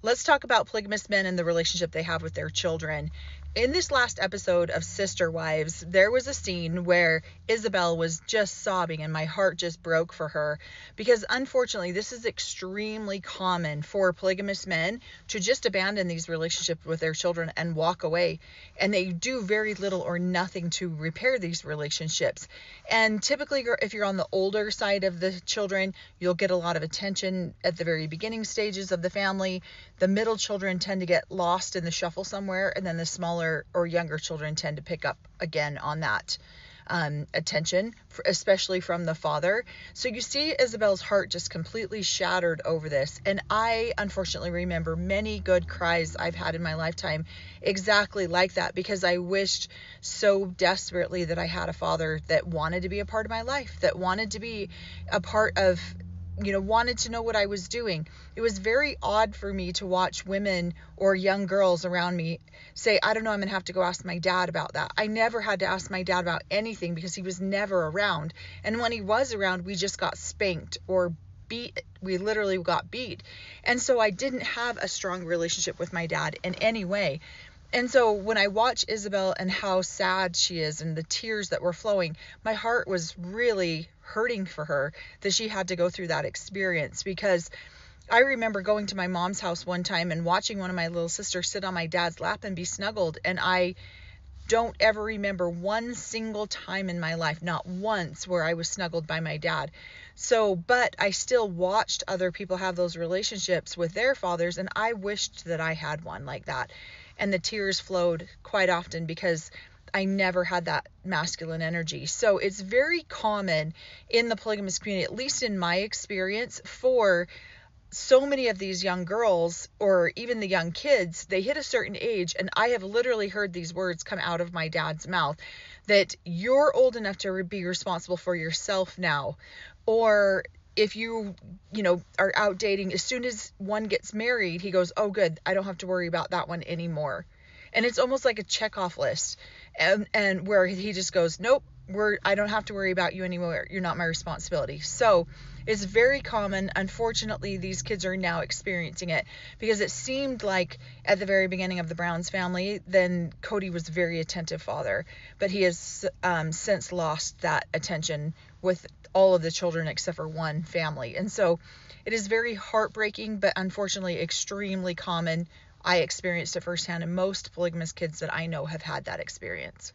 let's talk about polygamous men and the relationship they have with their children. In this last episode of Sister Wives, there was a scene where Isabel was just sobbing and my heart just broke for her, because unfortunately this is extremely common for polygamous men to just abandon these relationships with their children and walk away, and they do very little or nothing to repair these relationships. And typically, if you're on the older side of the children, you'll get a lot of attention at the very beginning stages of the family. The middle children tend to get lost in the shuffle somewhere, and then the smaller or younger children tend to pick up again on that attention, especially from the father. So you see Isabel's heart just completely shattered over this. And I unfortunately remember many good cries I've had in my lifetime exactly like that, because I wished so desperately that I had a father that wanted to be a part of my life, that wanted to be a part of, wanted to know what I was doing. It was very odd for me to watch women or young girls around me say, I don't know, I'm going to have to go ask my dad about that. I never had to ask my dad about anything because he was never around. And when he was around, we just got spanked or beat. We literally got beat. And so I didn't have a strong relationship with my dad in any way. And so when I watch Isabel and how sad she is and the tears that were flowing, my heart was really hurting for her that she had to go through that experience. Because I remember going to my mom's house one time and watching one of my little sisters sit on my dad's lap and be snuggled. And I don't ever remember one single time in my life, not once, where I was snuggled by my dad. So, but I still watched other people have those relationships with their fathers, and I wished that I had one like that. And the tears flowed quite often because I never had that masculine energy. So it's very common in the polygamous community, at least in my experience, for so many of these young girls or even the young kids, they hit a certain age, and I have literally heard these words come out of my dad's mouth, that you're old enough to be responsible for yourself now. Or if you are out dating, as soon as one gets married, he goes, oh good, I don't have to worry about that one anymore. And it's almost like a checkoff list, and where he just goes, nope, I don't have to worry about you anymore. You're not my responsibility. So it's very common. Unfortunately, these kids are now experiencing it, because it seemed like at the very beginning of the Browns family, then Cody was a very attentive father, but he has since lost that attention with all of the children except for one family. And so it is very heartbreaking, but unfortunately extremely common. I experienced it firsthand, and most polygamous kids that I know have had that experience.